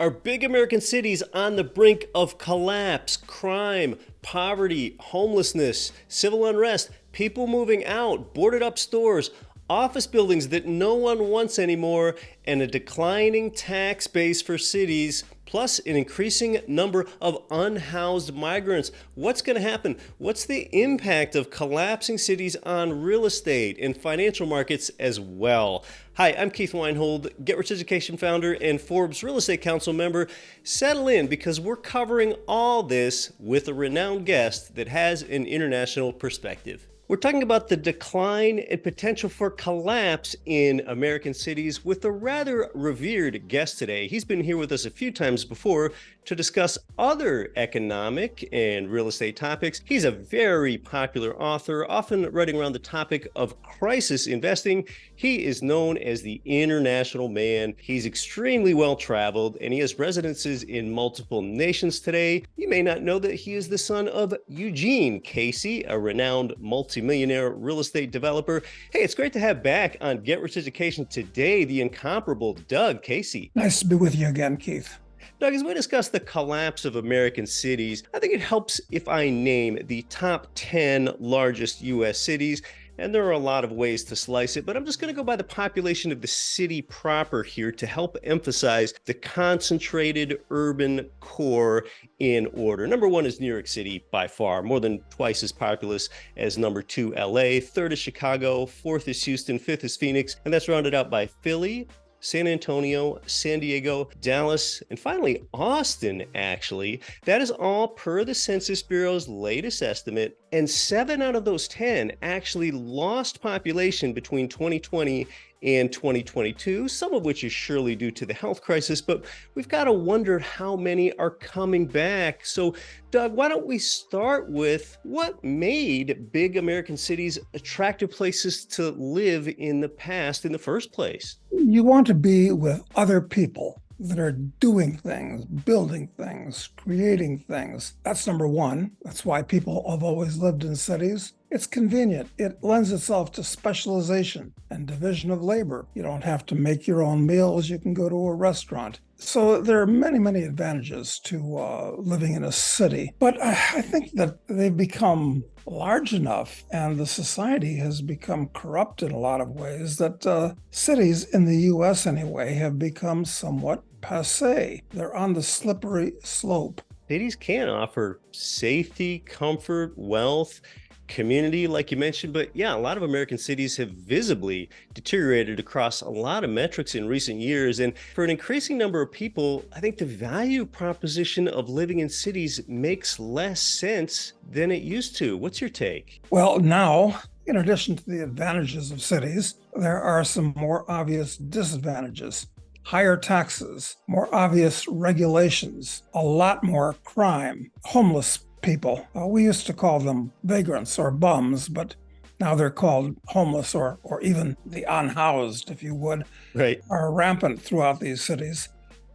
Are big American cities on the brink of collapse? Crime, poverty, homelessness, civil unrest, people moving out, boarded up stores, office buildings that no one wants anymore, and a declining tax base for cities, plus an increasing number of unhoused migrants. What's going to happen? What's the impact of collapsing cities on real estate and financial markets as well? Hi, I'm Keith Weinhold, Get Rich Education founder and Forbes Real Estate Council member. Settle in because we're covering all this with a renowned guest that has an international perspective. We're talking about the decline and potential for collapse in American cities with a rather revered guest today. He's been here with us a few times before to discuss other economic and real estate topics. He's a very popular author, often writing around the topic of crisis investing. He is known as the international man. He's extremely well traveled and he has residences in multiple nations today. You may not know that he is the son of Eugene Casey, a renowned multimillionaire real estate developer. Hey, it's great to have back on Get Rich Education today, the incomparable Doug Casey. Nice to be with you again, Keith. Doug, as we discuss the collapse of American cities, I think it helps if I name the top 10 largest U.S. cities. And there are a lot of ways to slice it, but I'm just going to go by the population of the city proper here to help emphasize the concentrated urban core in order. Number one is New York City by far, more than twice as populous as number two, LA. Third is Chicago. Fourth is Houston. Fifth is Phoenix. And that's rounded out by Philly, San Antonio, San Diego, Dallas, and finally Austin, actually. That is all per the Census Bureau's latest estimate, and 7 out of those 10 actually lost population between 2020 and 2022, some of which is surely due to the health crisis, but we've got to wonder how many are coming back. So, Doug, why don't we start with what made big American cities attractive places to live in the past in the first place? You want to be with other people that are doing things, building things, creating things. That's number one. That's why people have always lived in cities. It's convenient. It lends itself to specialization and division of labor. You don't have to make your own meals. You can go to a restaurant. So there are many, many advantages to living in a city. But I think that they've become large enough and the society has become corrupt in a lot of ways that cities in the U.S. anyway have become somewhat passé. They're on the slippery slope. Cities can offer safety, comfort, wealth, community, like you mentioned, but yeah, a lot of American cities have visibly deteriorated across a lot of metrics in recent years. And for an increasing number of people, I think the value proposition of living in cities makes less sense than it used to. What's your take? Well, now, in addition to the advantages of cities, there are some more obvious disadvantages. Higher taxes, more obvious regulations, a lot more crime, homeless people. We used to call them vagrants or bums, but now they're called homeless or even the unhoused, if you would, Right. are rampant throughout these cities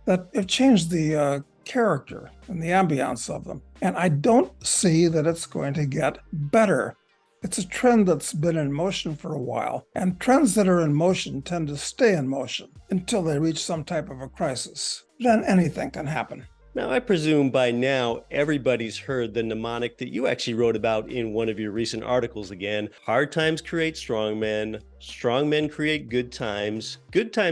that have changed the character and the ambiance of them. And I don't see that it's going to get better. It's a trend that's been in motion for a while, and trends that are in motion tend to stay in motion until they reach some type of a crisis. Then anything can happen. Now, I presume by now everybody's heard the mnemonic that you actually wrote about in one of your recent articles again. Hard times create strong men create good times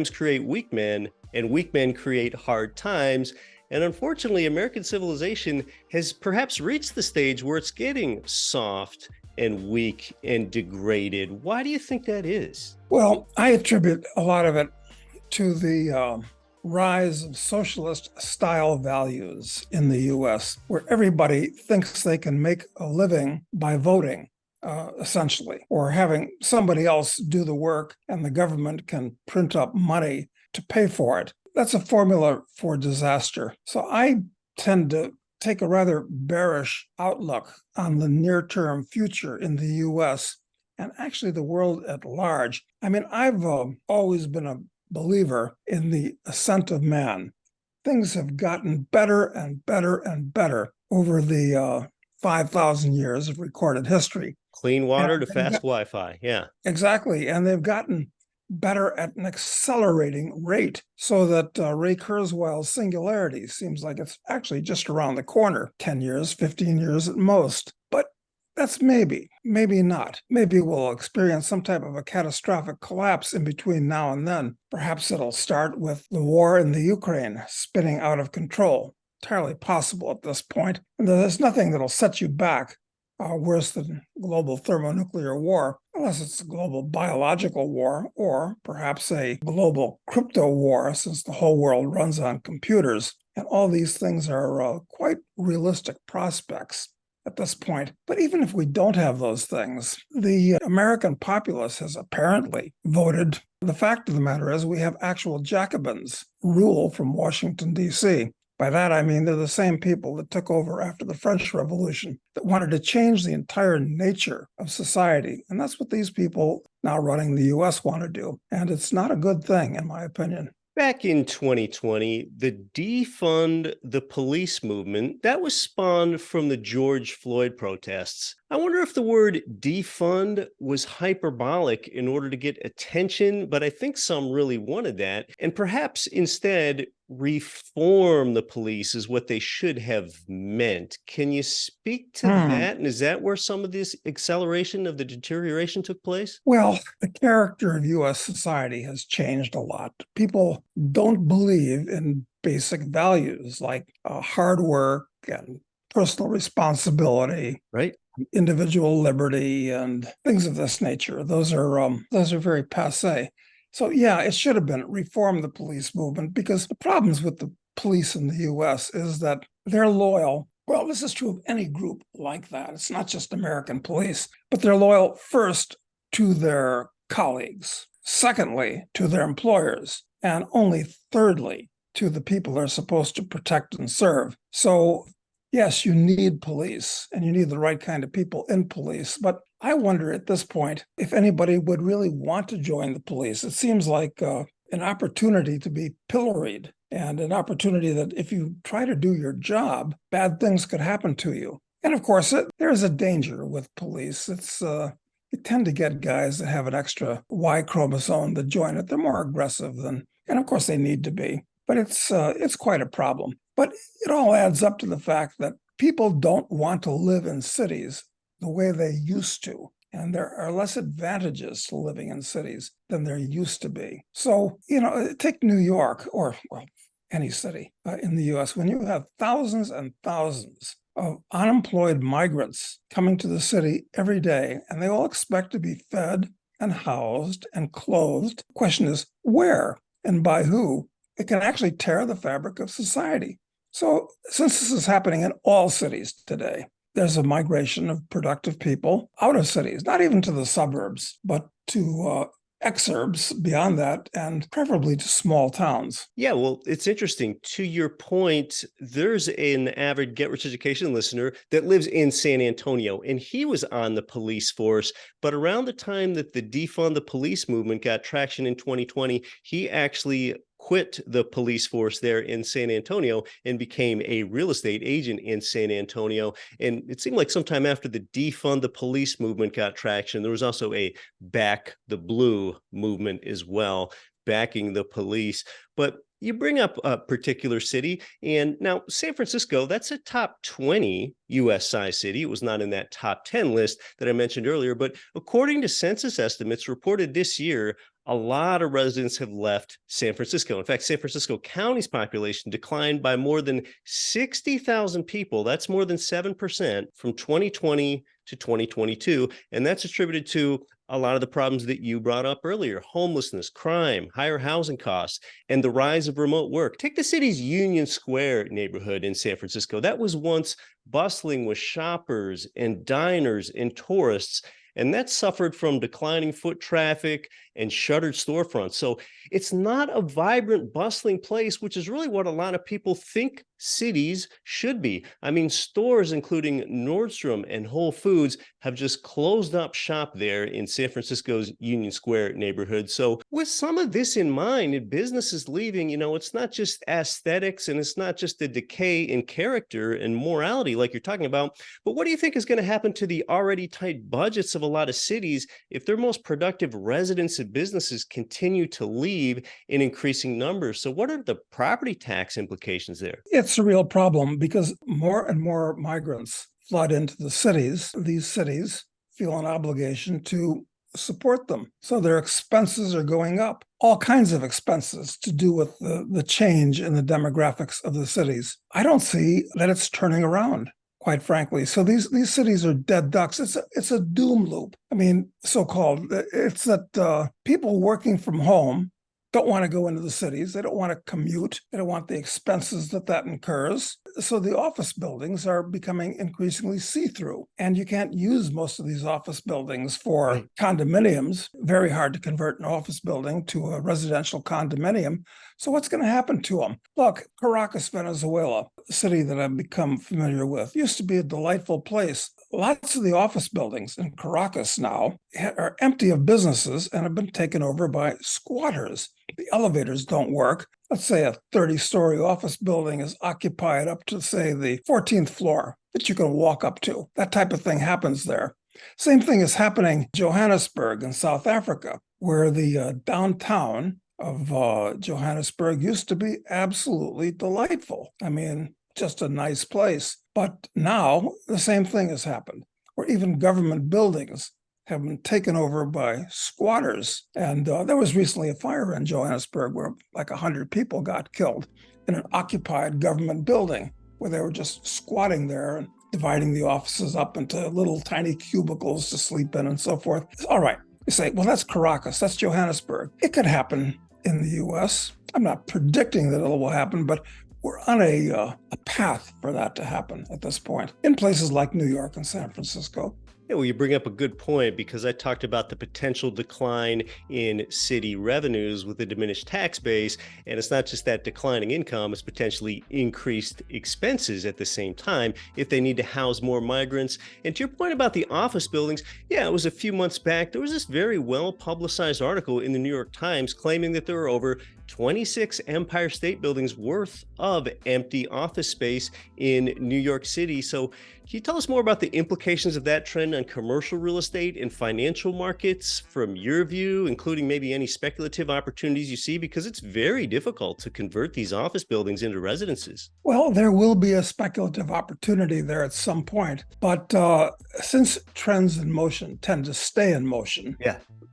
create weak men, and weak men create hard times. And unfortunately, American civilization has perhaps reached the stage where it's getting soft and weak and degraded. Why do you think that is? Well, I attribute a lot of it to the rise of socialist style values in the U.S., where everybody thinks they can make a living by voting, essentially, or having somebody else do the work and the government can print up money to pay for it. That's a formula for disaster. So I tend to take a rather bearish outlook on the near-term future in the U.S. and actually the world at large. I mean, I've always been a believer in the ascent of man. Things have gotten better and better and better over the 5,000 years of recorded history. Clean water to fast Wi-Fi. Yeah. Exactly. And they've gotten better at an accelerating rate, so that Ray Kurzweil's singularity seems like it's actually just around the corner, 10 years, 15 years at most. But that's maybe not. Maybe we'll experience some type of a catastrophic collapse in between now and then. Perhaps it'll start with the war in the Ukraine spinning out of control. Entirely possible at this point. And there's nothing that'll set you back worse than global thermonuclear war, unless it's a global biological war, or perhaps a global crypto war, since the whole world runs on computers. And all these things are quite realistic prospects at this point. But even if we don't have those things, the American populace has apparently voted. The fact of the matter is we have actual Jacobins rule from Washington, D.C. By that, I mean they're the same people that took over after the French Revolution, that wanted to change the entire nature of society. And that's what these people now running the U.S. want to do. And it's not a good thing, in my opinion. Back in 2020, the defund the police movement, that was spawned from the George Floyd protests. I wonder if the word defund was hyperbolic in order to get attention, but I think some really wanted that. And perhaps instead, reform the police is what they should have meant. Can you speak to that? And is that where some of this acceleration of the deterioration took place? Well, the character of U.S. society has changed a lot. People don't believe in basic values like hard work and personal responsibility, right? Individual liberty, and things of this nature. Those are very passé. So yeah, it should have been reform the police movement, because the problems with the police in the U.S. is that they're loyal. Well, this is true of any group like that. It's not just American police, but they're loyal first to their colleagues, secondly to their employers, and only thirdly to the people they're supposed to protect and serve. So yes, you need police, and you need the right kind of people in police. But I wonder at this point if anybody would really want to join the police. It seems like an opportunity to be pilloried, and an opportunity that if you try to do your job, bad things could happen to you. And of course, there's a danger with police. You tend to get guys that have an extra Y chromosome that join it. They're more aggressive than, and of course they need to be. But it's quite a problem. But it all adds up to the fact that people don't want to live in cities the way they used to. And there are less advantages to living in cities than there used to be. So, take New York, or, well, any city in the U.S. When you have thousands and thousands of unemployed migrants coming to the city every day, and they all expect to be fed and housed and clothed. The question is, where and by who? It can actually tear the fabric of society. So since this is happening in all cities today, there's a migration of productive people out of cities, not even to the suburbs, but to exurbs beyond that, and preferably to small towns. Yeah, well, it's interesting. To your point, there's an avid Get Rich Education listener that lives in San Antonio, and he was on the police force. But around the time that the defund the police movement got traction in 2020, he actually quit the police force there in San Antonio and became a real estate agent in San Antonio. And it seemed like sometime after the defund the police movement got traction, there was also a back the blue movement as well, backing the police. But you bring up a particular city, and now San Francisco, that's a top 20 U.S. size city. It was not in that top 10 list that I mentioned earlier, but according to census estimates reported this year, a lot of residents have left San Francisco. In fact, San Francisco County's population declined by more than 60,000 people. That's more than 7% from 2020 to 2022. And that's attributed to a lot of the problems that you brought up earlier: homelessness, crime, higher housing costs, and the rise of remote work. Take the city's Union Square neighborhood in San Francisco. That was once bustling with shoppers and diners and tourists, and that suffered from declining foot traffic and shuttered storefronts. So it's not a vibrant, bustling place, which is really what a lot of people think cities should be. I mean, stores including Nordstrom and Whole Foods have just closed up shop there in San Francisco's Union Square neighborhood. So with some of this in mind, and businesses leaving, it's not just aesthetics, and it's not just the decay in character and morality like you're talking about, but what do you think is going to happen to the already tight budgets of of a lot of cities if their most productive residents and businesses continue to leave in increasing numbers. So what are the property tax implications there? It's a real problem because more and more migrants flood into the cities. These cities feel an obligation to support them. So their expenses are going up, all kinds of expenses to do with the change in the demographics of the cities. I don't see that it's turning around, quite frankly. So these cities are dead ducks. It's a doom loop. I mean, so-called. It's that people working from home don't want to go into the cities. They don't want to commute. They don't want the expenses that incurs. So the office buildings are becoming increasingly see-through. And you can't use most of these office buildings for condominiums. Very hard to convert an office building to a residential condominium. So what's going to happen to them? Look, Caracas, Venezuela, a city that I've become familiar with, used to be a delightful place. Lots of the office buildings in Caracas now are empty of businesses and have been taken over by squatters. The elevators don't work. Let's say a 30-story office building is occupied up to, say, the 14th floor that you can walk up to. That type of thing happens there. Same thing is happening in Johannesburg in South Africa, where the downtown of Johannesburg used to be absolutely delightful. I mean, just a nice place. But now the same thing has happened, where even government buildings have been taken over by squatters. And there was recently a fire in Johannesburg where like 100 people got killed in an occupied government building where they were just squatting there and dividing the offices up into little tiny cubicles to sleep in and so forth. All right. You say, well, that's Caracas, that's Johannesburg. It could happen in the U.S. I'm not predicting that it will happen, but we're on a path for that to happen at this point in places like New York and San Francisco. Yeah, well, you bring up a good point because I talked about the potential decline in city revenues with a diminished tax base. And it's not just that declining income, it's potentially increased expenses at the same time if they need to house more migrants. And to your point about the office buildings, yeah, it was a few months back. There was this very well publicized article in the New York Times claiming that there were over 26 Empire State Buildings worth of empty office space in New York City. So can you tell us more about the implications of that trend on commercial real estate and financial markets from your view, including maybe any speculative opportunities you see? Because it's very difficult to convert these office buildings into residences. Well, there will be a speculative opportunity there at some point. But since trends in motion tend to stay in motion,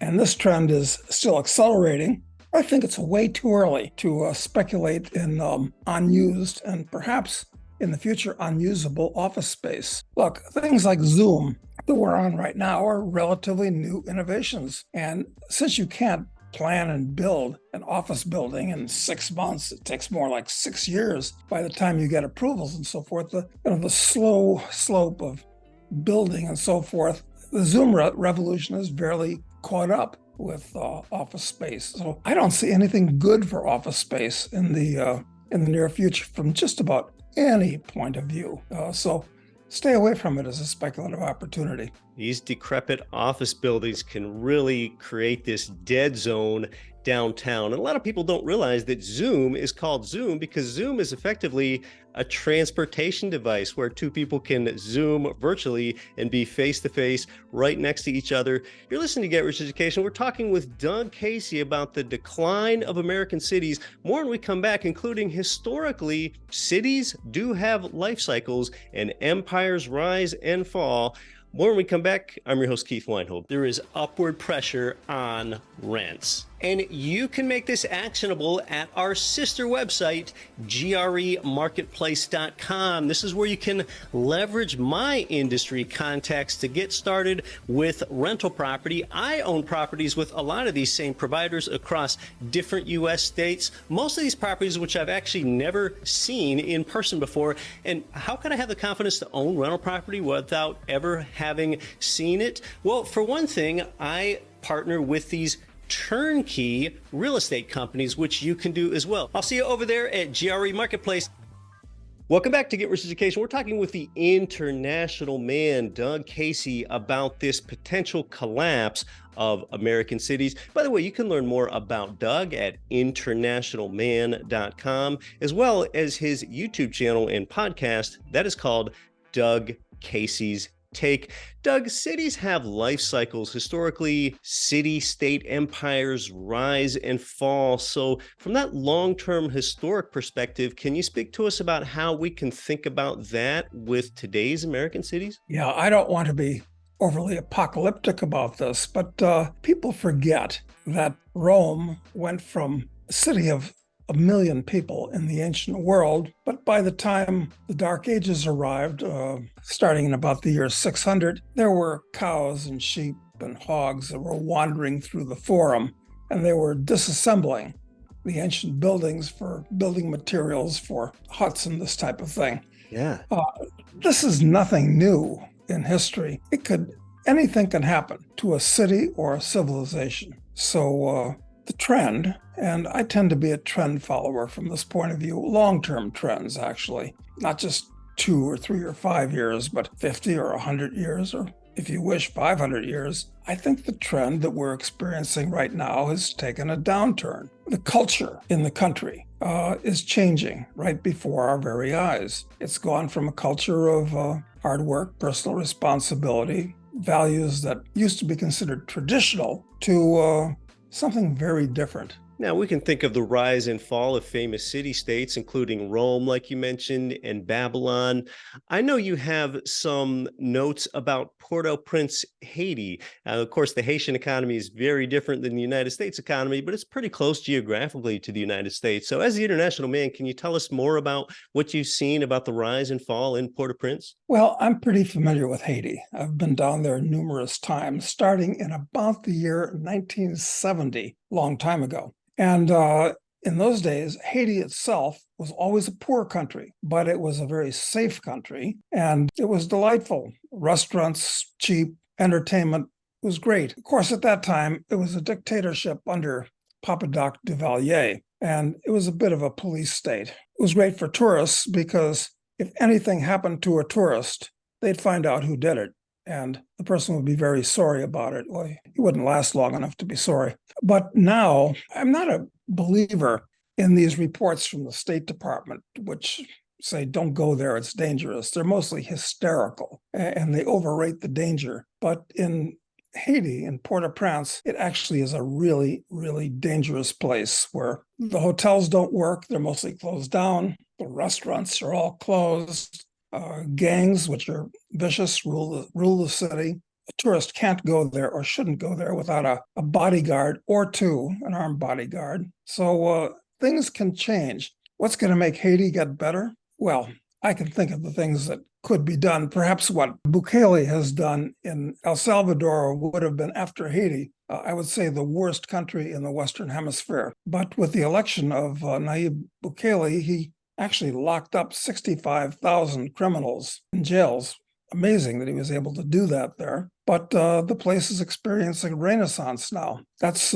and this trend is still accelerating, I think it's way too early to speculate in unused and perhaps in the future unusable office space. Look, things like Zoom that we're on right now are relatively new innovations. And since you can't plan and build an office building in 6 months, it takes more like 6 years by the time you get approvals and so forth. The slow slope of building and so forth, the Zoom revolution has barely caught up with office space. So I don't see anything good for office space in the near future from just about any point of view. So stay away from it as a speculative opportunity. These decrepit office buildings can really create this dead zone downtown. And a lot of people don't realize that Zoom is called Zoom because Zoom is effectively a transportation device where two people can Zoom virtually and be face-to-face right next to each other. You're listening to Get Rich Education. We're talking with Doug Casey about the decline of American cities. More when we come back, including historically, cities do have life cycles and empires rise and fall. More when we come back. I'm your host, Keith Weinhold. There is upward pressure on rents. And you can make this actionable at our sister website, gremarketplace.com. This is where you can leverage my industry contacts to get started with rental property. I own properties with a lot of these same providers across different U.S. states. Most of these properties, which I've actually never seen in person before. And how can I have the confidence to own rental property without ever having seen it? Well, for one thing, I partner with these turnkey real estate companies, which you can do as well. I'll see you over there at GRE Marketplace. Welcome back to Get Rich Education. We're talking with the international man, Doug Casey, about this potential collapse of American cities. By the way, you can learn more about Doug at internationalman.com, as well as his YouTube channel and podcast that is called Doug Casey's take. Doug, cities have life cycles. Historically, city state empires rise and fall. So, from that long term historic perspective, can you speak to us about how we can think about that with today's American cities? Yeah, I don't want to be overly apocalyptic about this, but people forget that Rome went from a city of 1 million people in the ancient world, but by the time the Dark Ages arrived, starting in about the year 600, there were cows and sheep and hogs that were wandering through the forum, and they were disassembling the ancient buildings for building materials for huts and this type of thing. Yeah. Uh, this is nothing new in history. Anything can happen to a city or a civilization. So the trend, and I tend to be a trend follower from this point of view, long-term trends actually, not just 2 or 3 or 5 years, but 50 or 100 years, or if you wish, 500 years. I think the trend that we're experiencing right now has taken a downturn. The culture in the country is changing right before our very eyes. It's gone from a culture of hard work, personal responsibility, values that used to be considered traditional, to something very different. Now, we can think of the rise and fall of famous city-states, including Rome, like you mentioned, and Babylon. I know you have some notes about Port-au-Prince, Haiti. Of course, the Haitian economy is very different than the United States economy, but it's pretty close geographically to the United States. So as the international man, can you tell us more about what you've seen about the rise and fall in Port-au-Prince? Well, I'm pretty familiar with Haiti. I've been down there numerous times, starting in about the year 1970, long time ago. And in those days, Haiti itself was always a poor country, but it was a very safe country, and it was delightful. Restaurants, cheap, entertainment was great. Of course, at that time, it was a dictatorship under Papa Doc Duvalier, and it was a bit of a police state. It was great for tourists because if anything happened to a tourist, they'd find out who did it, and the person would be very sorry about it. Well, he wouldn't last long enough to be sorry. But now, I'm not a believer in these reports from the State Department, which say, don't go there, it's dangerous. They're mostly hysterical, and they overrate the danger. But in Haiti, in Port-au-Prince, it actually is a really, really dangerous place where the hotels don't work. They're mostly closed down. The restaurants are all closed. Gangs, which are vicious, rule the city. A tourist can't go there or shouldn't go there without a bodyguard or two, an armed bodyguard. So things can change. What's going to make Haiti get better? Well, I can think of the things that could be done. Perhaps what Bukele has done in El Salvador would have been, after Haiti, I would say the worst country in the Western Hemisphere. But with the election of Nayib Bukele, he actually locked up 65,000 criminals in jails. Amazing that he was able to do that there. But the place is experiencing a renaissance now. That's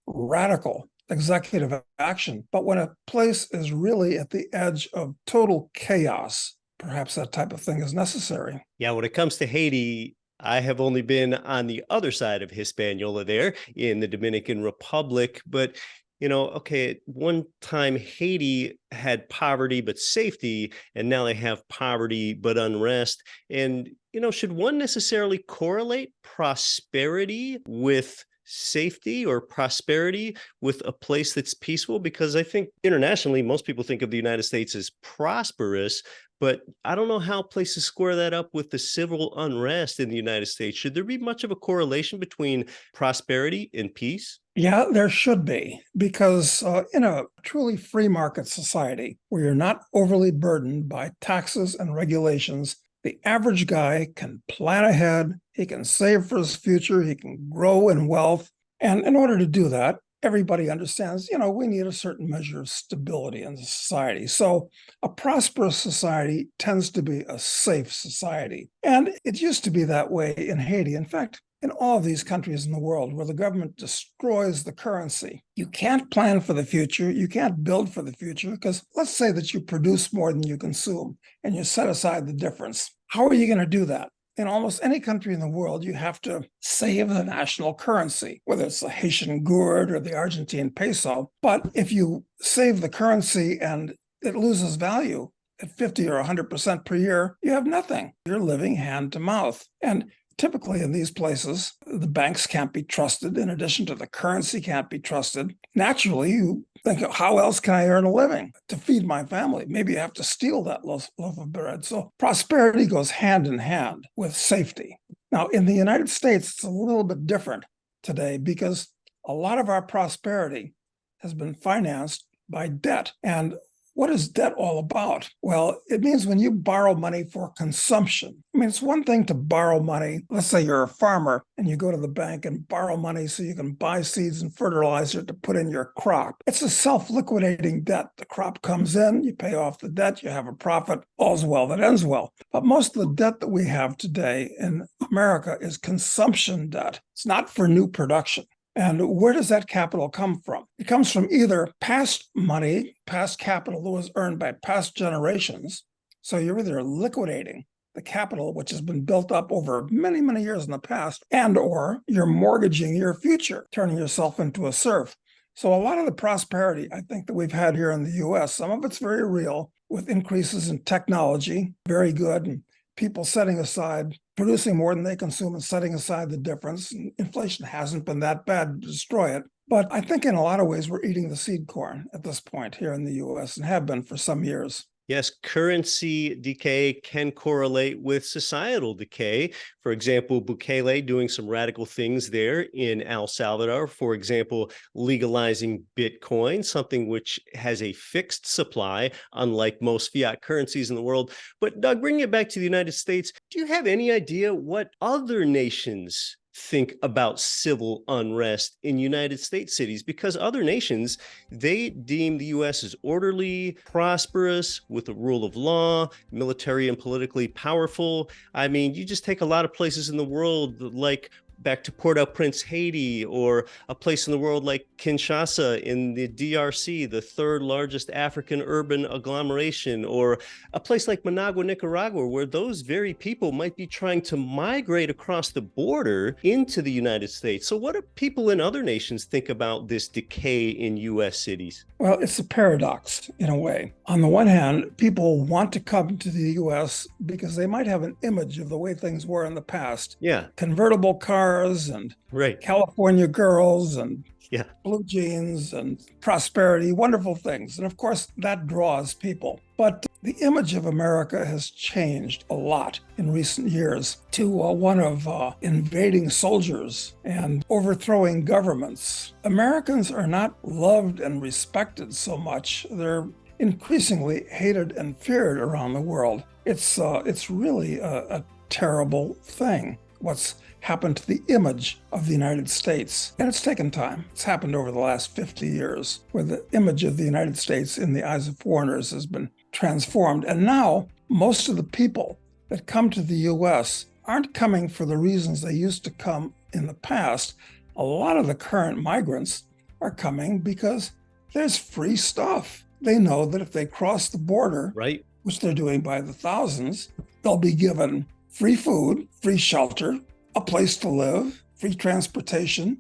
radical executive action. But when a place is really at the edge of total chaos, perhaps that type of thing is necessary. Yeah, when it comes to Haiti, I have only been on the other side of Hispaniola there in the Dominican Republic, but okay, at one time Haiti had poverty but safety, and now they have poverty but unrest. And, should one necessarily correlate prosperity with safety or prosperity with a place that's peaceful? Because I think internationally, most people think of the United States as prosperous, but I don't know how places square that up with the civil unrest in the United States. Should there be much of a correlation between prosperity and peace? Yeah, there should be, because in a truly free market society where you're not overly burdened by taxes and regulations, the average guy can plan ahead, he can save for his future, he can grow in wealth. And in order to do that, everybody understands, we need a certain measure of stability in society. So a prosperous society tends to be a safe society. And it used to be that way in Haiti. In fact, in all of these countries in the world where the government destroys the currency, you can't plan for the future, you can't build for the future, because let's say that you produce more than you consume and you set aside the difference. How are you going to do that? In almost any country in the world, you have to save the national currency, whether it's the Haitian gourd or the Argentine peso. But if you save the currency and it loses value, at 50 or 100% per year, you have nothing. You're living hand to mouth. And typically in these places, the banks can't be trusted. In addition to the currency can't be trusted. Naturally, you think, how else can I earn a living to feed my family? Maybe you have to steal that loaf of bread. So prosperity goes hand in hand with safety. Now, in the United States, it's a little bit different today because a lot of our prosperity has been financed by debt. And what is debt all about? Well, it means when you borrow money for consumption. I mean, it's one thing to borrow money. Let's say you're a farmer and you go to the bank and borrow money so you can buy seeds and fertilizer to put in your crop. It's a self-liquidating debt. The crop comes in, you pay off the debt, you have a profit, all's well that ends well. But most of the debt that we have today in America is consumption debt. It's not for new production. And where does that capital come from? It comes from either past money, past capital that was earned by past generations. So you're either liquidating the capital, which has been built up over many, many years in the past, and or you're mortgaging your future, turning yourself into a serf. So a lot of the prosperity, I think, that we've had here in the US, some of it's very real with increases in technology, very good, and people setting aside, producing more than they consume and setting aside the difference. Inflation hasn't been that bad to destroy it. But I think in a lot of ways, we're eating the seed corn at this point here in the US and have been for some years. Yes, currency decay can correlate with societal decay. For example, Bukele doing some radical things there in El Salvador. For example, legalizing Bitcoin, something which has a fixed supply, unlike most fiat currencies in the world. But Doug, bringing it back to the United States, do you have any idea what other nations think about civil unrest in United States cities? Because other nations, they deem the US as orderly, prosperous, with a rule of law, military and politically powerful. I mean, you just take a lot of places in the world, like back to Port-au-Prince, Haiti, or a place in the world like Kinshasa in the DRC, the third largest African urban agglomeration, or a place like Managua, Nicaragua, where those very people might be trying to migrate across the border into the United States. So what do people in other nations think about this decay in US cities? Well, it's a paradox in a way. On the one hand, people want to come to the US because they might have an image of the way things were in the past. Yeah. Convertible cars and Right. California girls and Yeah. blue jeans and prosperity, wonderful things. And of course, that draws people. But the image of America has changed a lot in recent years to one of invading soldiers and overthrowing governments. Americans are not loved and respected so much. They're increasingly hated and feared around the world. It's really a terrible thing, what's happened to the image of the United States. And it's taken time. It's happened over the last 50 years, where the image of the United States in the eyes of foreigners has been transformed. And now most of the people that come to the US aren't coming for the reasons they used to come in the past. A lot of the current migrants are coming because there's free stuff. They know that if they cross the border, Right. which they're doing by the thousands, they'll be given free food, free shelter, a place to live, free transportation.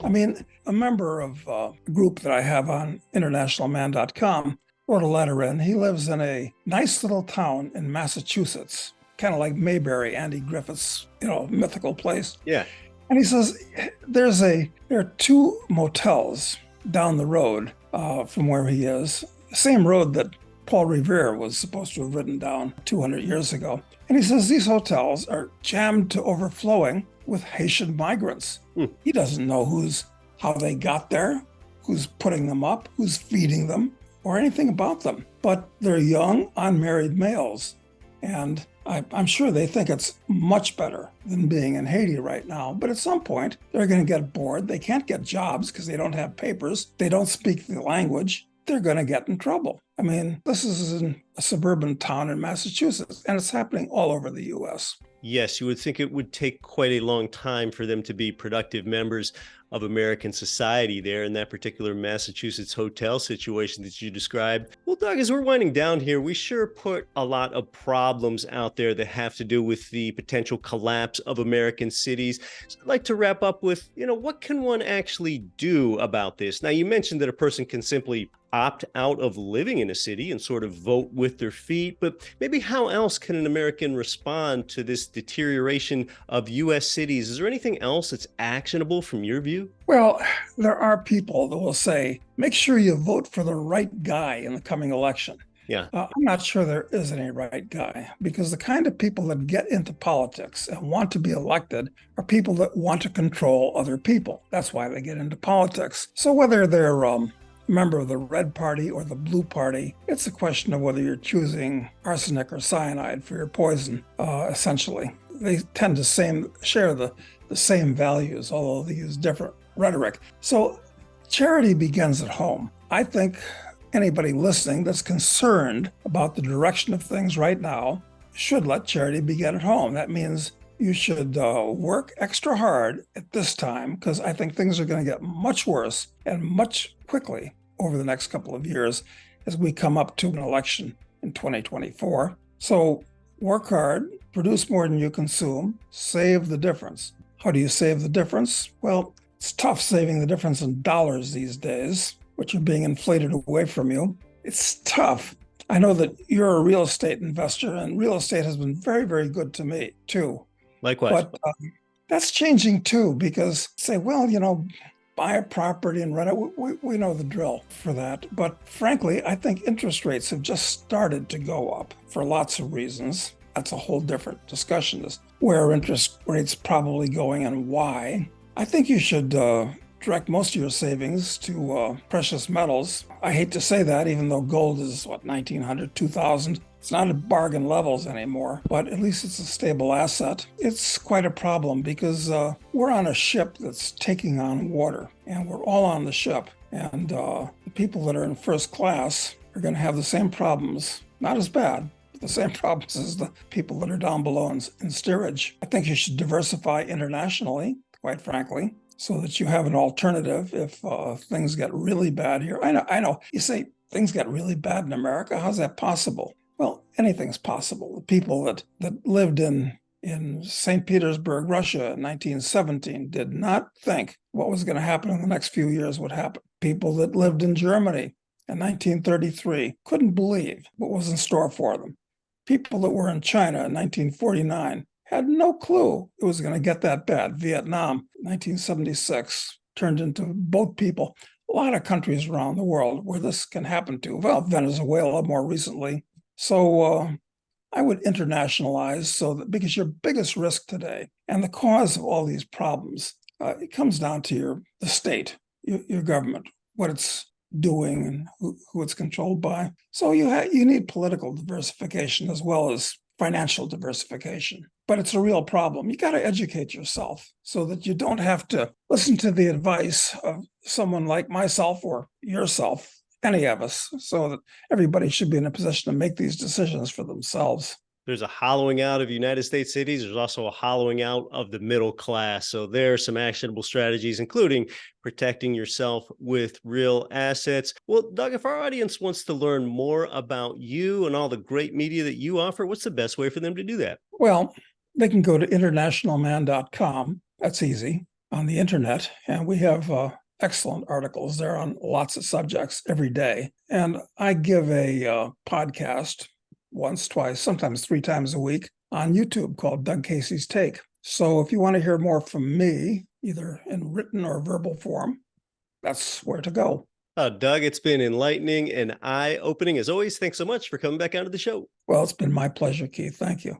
I mean, a member of a group that I have on internationalman.com wrote a letter in. He lives in a nice little town in Massachusetts, kind of like Mayberry, Andy Griffith's, mythical place. Yeah. And he says, there are two motels down the road from where he is, the same road that Paul Revere was supposed to have ridden down 200 years ago. And he says these hotels are jammed to overflowing with Haitian migrants. He doesn't know how they got there, who's putting them up, who's feeding them, or anything about them. But they're young, unmarried males. And I'm sure they think it's much better than being in Haiti right now. But at some point, they're going to get bored. They can't get jobs because they don't have papers. They don't speak the language. They're going to get in trouble. I mean, this is in a suburban town in Massachusetts, and it's happening all over the U.S. Yes, you would think it would take quite a long time for them to be productive members of American society there in that particular Massachusetts hotel situation that you described. Well, Doug, as we're winding down here, we sure put a lot of problems out there that have to do with the potential collapse of American cities. So I'd like to wrap up with, what can one actually do about this? Now, you mentioned that a person can simply opt out of living in a city and sort of vote with their feet. But maybe how else can an American respond to this deterioration of U.S. cities? Is there anything else that's actionable from your view? Well, there are people that will say, make sure you vote for the right guy in the coming election. Yeah. I'm not sure there is any right guy, because the kind of people that get into politics and want to be elected are people that want to control other people. That's why they get into politics. So whether they're a member of the red party or the blue party, it's a question of whether you're choosing arsenic or cyanide for your poison, essentially. They tend to share the same values, although they use different rhetoric. So charity begins at home. I think anybody listening that's concerned about the direction of things right now should let charity begin at home. That means you should work extra hard at this time, because I think things are going to get much worse and much quickly over the next couple of years as we come up to an election in 2024. So work hard, produce more than you consume, save the difference. How do you save the difference? Well, it's tough saving the difference in dollars these days, which are being inflated away from you. It's tough. I know that you're a real estate investor, and real estate has been very, very good to me too. Likewise. But that's changing too, because say, well, buy a property and rent it. We know the drill for that. But frankly, I think interest rates have just started to go up for lots of reasons. That's a whole different discussion, is where interest rates probably going and why. I think you should direct most of your savings to precious metals. I hate to say that, even though gold is, 1,900, 2,000. It's not at bargain levels anymore, but at least it's a stable asset. It's quite a problem because we're on a ship that's taking on water, and we're all on the ship. And the people that are in first class are going to have the same problems, not as bad, but the same problems as the people that are down below in steerage. I think you should diversify internationally, quite frankly, so that you have an alternative if things get really bad here. I know. You say things get really bad in America. How's that possible? Well, anything's possible. The people that lived in St. Petersburg, Russia in 1917 did not think what was going to happen in the next few years would happen. People that lived in Germany in 1933 couldn't believe what was in store for them. People that were in China in 1949 had no clue it was going to get that bad. Vietnam, 1976, turned into boat people. A lot of countries around the world where this can happen to. Well, Venezuela more recently. So I would internationalize because your biggest risk today and the cause of all these problems, it comes down to the state, your government, what it's doing and who it's controlled by. So you need political diversification as well as financial diversification. But it's a real problem. You got to educate yourself so that you don't have to listen to the advice of someone like myself or yourself, any of us, so that everybody should be in a position to make these decisions for themselves. There's a hollowing out of United States cities. There's also a hollowing out of the middle class. So there are some actionable strategies, including protecting yourself with real assets. Well, Doug, if our audience wants to learn more about you and all the great media that you offer, what's the best way for them to do that? Well, they can go to internationalman.com. That's easy, on the internet. And we have excellent articles there on lots of subjects every day. And I give a podcast once, twice, sometimes 3 times a week on YouTube called Doug Casey's Take. So if you want to hear more from me, either in written or verbal form, that's where to go. Doug, it's been enlightening and eye-opening as always. Thanks so much for coming back onto the show. Well, it's been my pleasure, Keith. Thank you.